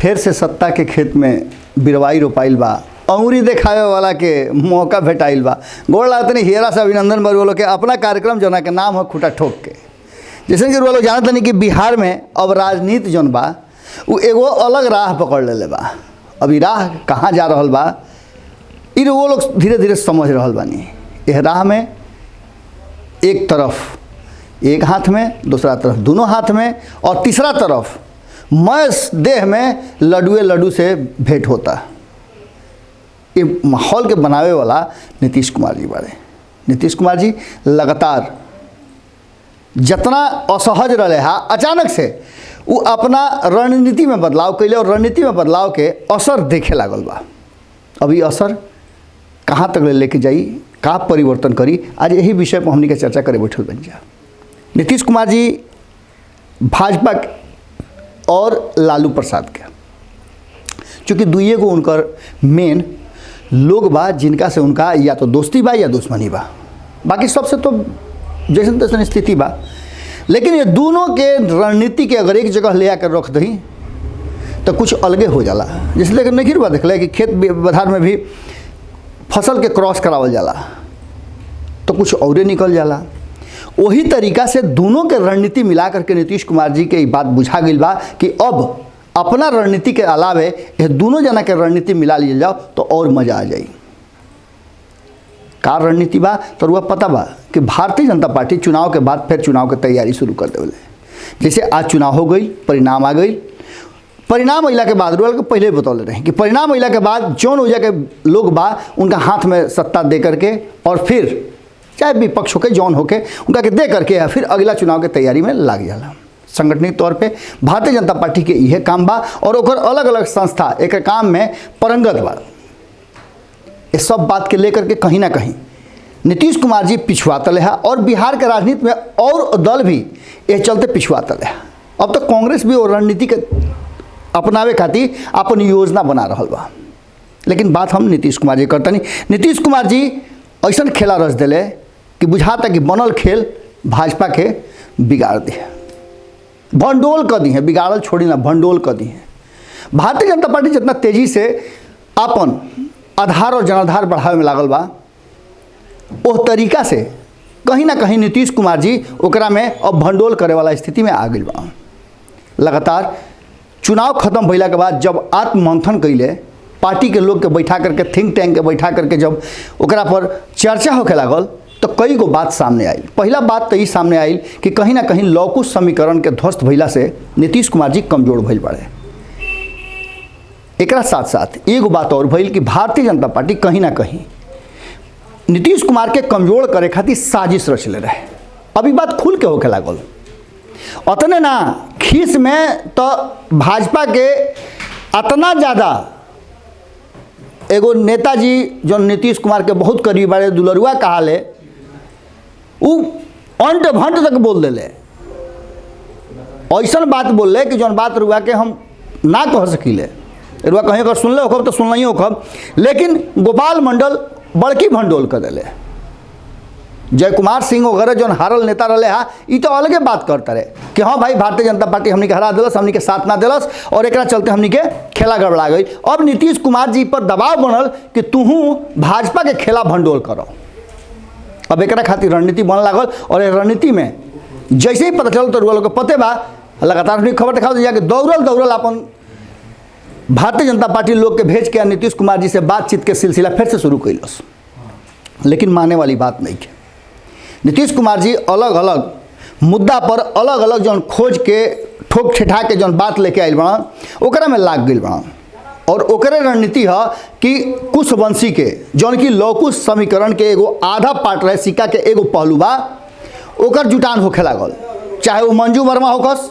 फिर से सत्ता के खेत में बिरवाई रोपाइल बा, अंगुरी देखावे वाला के मौका भेटाइल बा। गोड़ लागत नहीं हेरा से अभिनंदन बरुआ के अपना कार्यक्रम जना के नाम है खूटा ठोक के। जैसे कि लोग जानते नहीं कि बिहार में अब राजनीति जौन बा वो एगो अलग राह पकड़ ले बा। अभी राह कहाँ जा रहा बा इ वो लोग धीरे धीरे समझ रहा बानी। यह राह में एक तरफ एक हाथ में, दूसरा तरफ दोनों हाथ में, और तीसरा तरफ मैस देह में लड्डू से भेंट होता। ये माहौल के बनावे वाला नीतीश कुमार जी बारे। नीतीश कुमार जी लगातार जितना असहज रहे हा अचानक से वो अपना रणनीति में बदलाव कैले और रणनीति में बदलाव के असर देखे लागल बा। अभी असर कहाँ तक लेके जाई, का परिवर्तन करी, आज यही विषय पर हमनी के चर्चा करे बैठल बन जा। नीतीश कुमार जी भाजपा और लालू प्रसाद के चूँकि दुइये को उनकर मेन लोग बा जिनका से उनका या तो दोस्ती बा या दुश्मनी बा, बाकी सबसे तो जैसन तैसन स्थिति बा। लेकिन ये दोनों के रणनीति के अगर एक जगह ले आकर रख दी तो कुछ अलगे हो जाला। जैसे लेकिन नहीं बा देख ले कि खेत बधार में भी फसल के क्रॉस करावल जाला तो कुछ और निकल जाला। वही तरीका से दोनों के रणनीति मिला करके नीतीश कुमार जी के बात बुझा गई बा कि अब अपना रणनीति के अलावे ये दोनों जना के रणनीति मिला लिया जाओ तो और मजा आ जाए। का रणनीति बा तो वह पता बा कि भारतीय जनता पार्टी चुनाव के बाद फिर चुनाव की तैयारी शुरू कर देवले। जैसे आज चुनाव हो गई, परिणाम आ गई, परिणाम अला के बाद रुआ के पहले बतौले रहे कि परिणाम अला के बाद जौन हो जाके लोग बा उनका हाथ में सत्ता दे करके और फिर चाहे विपक्ष होके जौन होके उनका के दे करके या फिर अगला चुनाव के तैयारी में लग जाला। संगठनिक तौर पे भारतीय जनता पार्टी के यह काम बा और ओकर अलग अलग संस्था एक काम में परंगत बा। ये सब बात के लेकर के कहीं ना कहीं नीतीश कुमार जी पिछुआतल है और बिहार के राजनीति में और दल भी ये चलते पिछुआतल है। अब तो कांग्रेस भी और रणनीति के अपनावे खातिर अपन योजना बना रहा बा। लेकिन बात हम नीतीश कुमार जी करता नहीं। नीतीश कुमार जी ऐसा खेला रच दिले कि बुझाता कि बनल खेल भाजपा के बिगाड़ दी है, भंडोल कर दी है, बिगाड़ल छोड़ी ना भंडोल कर दी है। भारतीय जनता पार्टी जितना तेजी से अपन आधार और जनाधार बढ़ावे में लागल बा उस तरीका से कहीं ना कहीं नीतीश कुमार जी ओकरा में अब भंडोल करे वाला स्थिति में आ गई बा। लगातार चुनाव खत्म भइला के बाद जब आत्ममंथन कैले पार्टी के लोग के बैठा करके थिंक टैंक के बैठा करके जब ओकरा पर चर्चा होके लागल तो कई गो बात सामने आई। पहला बात तो ये सामने आई कि कहीं ना कहीं लौकुश समीकरण के ध्वस्त भइला से नीतीश कुमार जी कमजोर भइल पड़े। एक साथ साथ एगो बात और भइल कि भारतीय जनता पार्टी कहीं ना कहीं नीतीश कुमार के कमजोर करे खातिर साजिश रचले रहे। अभी बात खुल के होके लागल अतने ना खीस में तो भाजपा के अतना ज़्यादा एगो नेताजी जो नीतीश कुमार के बहुत करीब बारे दुलरुआ कहाले उ अंट भंट तक बोल दिले। ऐसा बात बोल कि जौन बात रुआ के हम ना कह सकीले, रुआ कहीं अगर सुनले होखब तो सुनल ही होखब। लेकिन गोपाल मंडल बड़की भंडोल कर दिले। जय कुमार सिंह वगैरह जो हारल नेता रहे हा ये तो अलगे बात करता रहे कि हाँ भाई भारतीय जनता पार्टी हमनी के हरा दिलस, हमनी के साथ ना दिलस और एक चलते हमनी के खेला गड़बड़ा गई। अब नीतीश कुमार जी पर दबाव बनल कि तुहू भाजपा के खेला भंडोल करो। अब एक खातिर रणनीति बन लागल और रणनीति में जैसे ही पता चल तो रुआ लोग पते बा लगातार हमनी खबर दिखाओ जाके दौड़ल अपन भारतीय जनता पार्टी लोग के भेज के नीतीश कुमार जी से बातचीत के सिलसिला फिर से शुरू कैलस। लेकिन माने वाली बात नहीं है। नीतीश कुमार जी अलग अलग मुद्दा पर अलग अलग जौन खोज के ठोक ठेठा के जौन बात लेके आयल बड़ा ओकरा में लाग गई बड़ा और ओकरे रणनीति है कि कुशवंशी के जौन की लौकुश समीकरण के एगो आधा पार्ट रहे सिक्का के एगो पहलू बा ओकर जुटान होखे लागल। चाहे वो मंजू वर्मा होखस,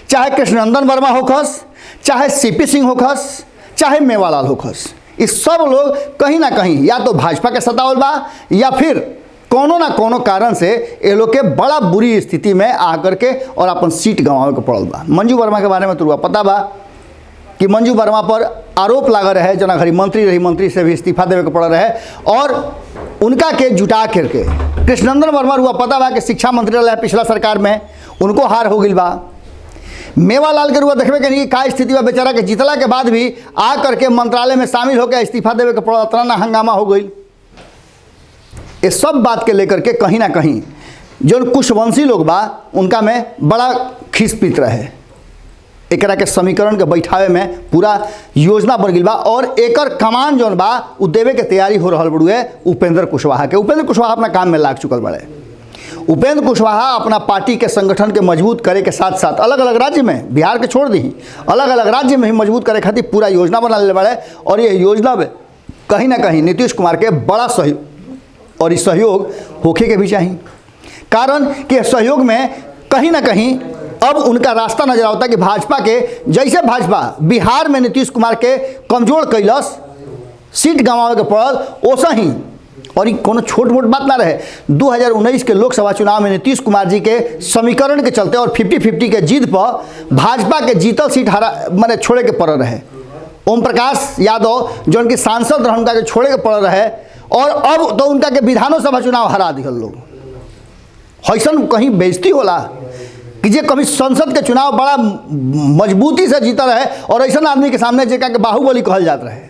चाहे कृष्णनंदन वर्मा होखस, चाहे सीपी सिंह होखस, चाहे मेवालाल होखस, इस सब लोग कहीं ना कहीं या तो भाजपा के सतावल बा या फिर कोनो ना कोनो कारण से ये लोग के बड़ा बुरी स्थिति में आकर के और अपन सीट गंवावे के पड़ल बा। मंजू वर्मा के बारे में तो पता बा कि मंजू वर्मा पर आरोप लागल रहे जना घड़ी मंत्री रही, मंत्री से भी इस्तीफा देवे के पड़ रहे और उनका के जुटा करके कृष्णनंदन वर्मा रुआ पता बा कि शिक्षा मंत्री रहे पिछला सरकार में, उनको हार हो गई बा। मेवालाल के रुआ देखबे के नहीं का स्थिति बा, बेचारा के जीतला के बाद भी आ करके मंत्रालय में शामिल होकर इस्तीफा देवे के पड़ा, इतना ना हंगामा हो गई। ये सब बात के लेकर के कहीं ना कहीं जो कुशवंशी लोग बा उनका में बड़ा खिसपित रहे। एकरा के समीकरण के बैठावे में पूरा योजना बन गई बा और एकर कमान जौन बा उ देवे के तैयारी हो रहा बड़ुए उपेंद्र कुशवाहा के। उपेंद्र कुशवाहा अपना काम में लाग चुकल बड़े। उपेंद्र कुशवाहा अपना पार्टी के संगठन के मजबूत करे के साथ साथ अलग अलग राज्य में, बिहार के छोड़ दी, अलग अलग राज्य में भी मजबूत करे खातिर पूरा योजना बना ले बड़े। और ये योजना में कहीं ना कहीं नीतीश कुमार के बड़ा सहयोग, और इस सहयोग होखे के भी चाहिए, कारण कि सहयोग में कहीं ना कहीं अब उनका रास्ता नजर आता है कि भाजपा के जैसे भाजपा बिहार में नीतीश कुमार के कमजोर कैलस, सीट गंवावे के पड़ल, ओसा ही और कोनो छोट मोट बात ना रहे। 2019 के लोकसभा चुनाव में नीतीश कुमार जी के समीकरण के चलते और 50-50 के जीत पर भाजपा के जीतल सीट माने छोड़े के पड़ रहे। ओम प्रकाश यादव जो उनके सांसद रहे उनका के छोड़े के पड़ रहे और अब तो उनका के विधानसभा चुनाव हरा दिहल लोग। ऐसन कहीं बेइज्जती होला कि जे कभी संसद के चुनाव बड़ा मजबूती से जीता रहे और ऐसा आदमी के सामने जेका के बाहुबली कहल जात रहे,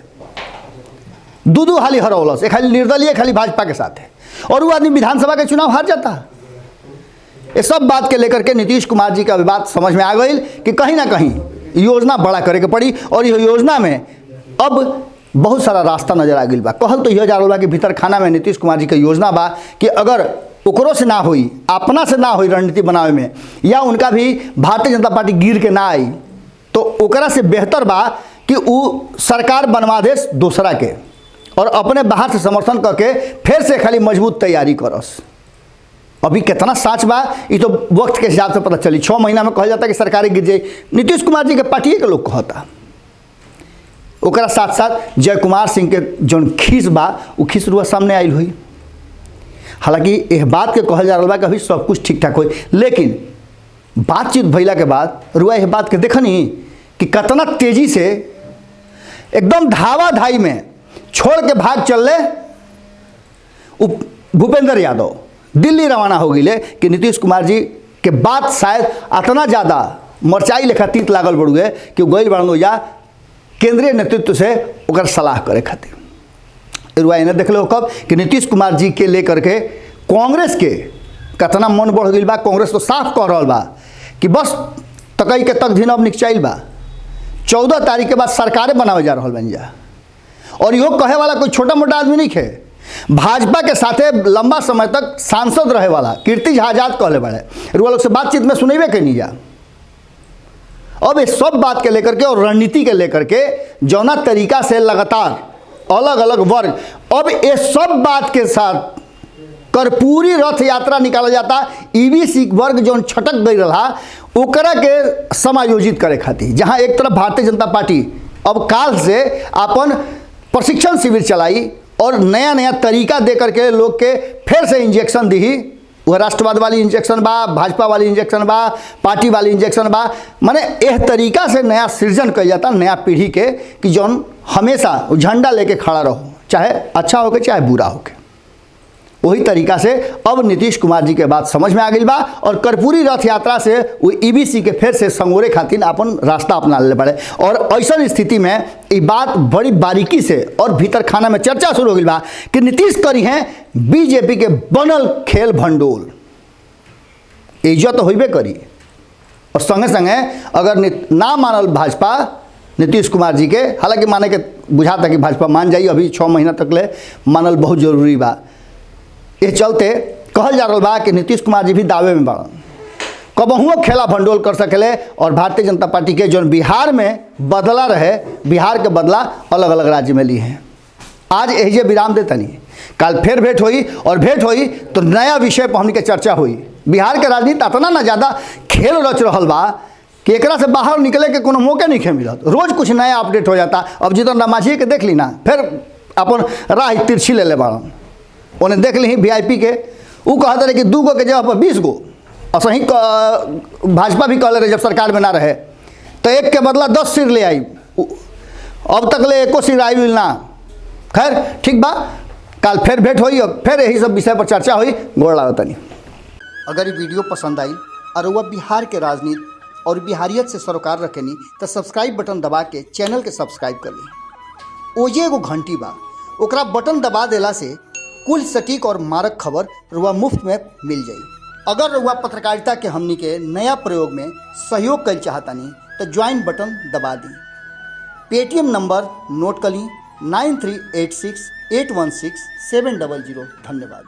दू हाली हरौलस, एक खाली निर्दलीय खाली भाजपा के साथ है और वो आदमी विधानसभा के चुनाव हार जाता। ये सब बात के लेकर के नीतीश कुमार जी का बात समझ में आ गई कि कहीं ना कहीं योजना बड़ा करे के पड़ी और यह योजना में अब बहुत सारा रास्ता नजर आ गई बा। कहल तो यह जा रहा बा कि भीतर खाना में नीतीश कुमार जी के योजना बा कि अगर ओकरो से ना होई, अपना से ना होई रणनीति बनावे में, या उनका भी भारतीय जनता पार्टी गिर के ना आई, तो ओकरा से बेहतर बा कि उ सरकार बनवा दे दूसरा के और अपने बाहर से समर्थन करके फिर से खाली मजबूत तैयारी करस। अभी कितना साच बा ये तो वक्त के हिसाब से पता चली। 6 महीना में कहल जाता कि सरकार गिर जाए, नीतीश कुमार जी के पार्टी के लोग कहता। ओकरा साथ साथ जय कुमार सिंह के जौन खीस बा उ खीस रुआ सामने आयल हुई। हालांकि यह बात के कहल जा रहा बा कि अभी सब कुछ ठीक ठाक हो, लेकिन बातचीत भइला के बाद रुआ यह बात के देखनी कि कितना तेजी से एकदम धावा धाई में छोड़ के भाग चल ले भूपेंद्र यादव दिल्ली रवाना हो गए कि नीतीश कुमार जी के बात शायद इतना ज़्यादा मरचाई लेखा तीत लागल बड़ुए कि गई बड़ो या केंद्रीय नेतृत्व से ओकर सलाह करे खातिर। रुआ इन्हें देख लो कब कि नीतीश कुमार जी के लेकर के कांग्रेस के कितना मन बढ़ गई बा। कांग्रेस तो साफ कह रहा बा कि बस तकई के तक दिन अब निकचाइल बा, 14 तारीख के बाद सरकारें बनावे जा रहा बन जा। और यो कहे वाला कोई छोटा मोटा आदमी नहीं है, भाजपा के साथे लंबा समय तक सांसद रहे वाला कीर्ति झा आजाद कहले बड़े, रुआ लोग से बातचीत में सुनेबे के नहीं जा। अब इस सब बात के लेकर के और रणनीति के लेकर के जौना तरीका से लगातार अलग अलग वर्ग अब ये सब बात के साथ कर्पूरी रथ यात्रा निकाला जाता। ईबीसी वर्ग जो छटक गई रहा ओकरा के समायोजित करे खातिर, जहां एक तरफ भारतीय जनता पार्टी अब काल से अपन प्रशिक्षण शिविर चलाई और नया नया तरीका दे करके लोग के फिर से इंजेक्शन दी। वह राष्ट्रवाद वाली इंजेक्शन बा, भाजपा वाली इंजेक्शन बा, पार्टी वाली इंजेक्शन बा, माने यह तरीका से नया सृजन किया जाता नया पीढ़ी के कि जौन हमेशा झंडा लेके खड़ा रहो, चाहे अच्छा होके चाहे बुरा होके। वही तरीका से अब नीतीश कुमार जी के बात समझ में आ गई बा और कर्पूरी रथ यात्रा से वो ईबीसी के फिर से संगोरे खातिर अपन रास्ता अपना ले पड़े। और ऐसा स्थिति में ये बात बड़ी बारीकी से और भीतर खाना में चर्चा शुरू हो गई बा कि नीतीश करी हैं बीजेपी के बनल खेल भंडोल, इज्जत तो होबे करी। और संगे संगे अगर ना मानल भाजपा नीतीश कुमार जी के, हालांकि माने के बुझाता कि भाजपा मान जाइए, अभी 6 महीना तक ले मानल बहुत जरूरी बा। ये चलते कहल जा रहा बा कि नीतीश कुमार जी भी दावे में बाड़न, कबहुओ खेला भंडोल कर सकेले। और भारतीय जनता पार्टी के जो बिहार में बदला रहे, बिहार के बदला अलग अलग राज्य में लिए हैं। आज यही विराम दे तनी, कल फिर भेंट हुई और भेंट हुई तो नया विषय पर हमने के चर्चा हुई। बिहार के राजनीति इतना ना ज़्यादा खेल रच रहा बा कि एकरा से बाहर निकले के कोनो मौके नहीं मिलत, रोज कुछ नया अपडेट हो जाता। अब जीतन राम मांझी के देख ली ना, फिर अपन राह तिरछी ले बाड़न, उन्हें देख ली वीआईपी के, वो कहते रहे कि 2 गो के जगह पर 20 गो। और सही भाजपा भी कहले रहे जब सरकार में ना रहे तो 1 के बदला 10 सिर ले आई, अब तक ले एको सिर आई ना। खैर ठीक बा, कल फिर भेंट हुई और फिर यही सब विषय पर चर्चा हुई। गोड़ लागत नहीं। अगर ये वीडियो पसंद आई और वह बिहार के राजनीति और बिहारियत से सरोकार रखेनी तो सब्सक्राइब बटन दबा के चैनल के सब्सक्राइब कर ली। ओजे एगो घंटी बा, ओकरा बटन दबा देला से कुल सटीक और मारक खबर रुआ मुफ्त में मिल जाई। अगर रुआ पत्रकारिता के हमनी के नया प्रयोग में सहयोग कर चाहतानी तो ज्वाइन बटन दबा दी। पेटीएम नंबर नोट कर ली 9386816700। धन्यवाद।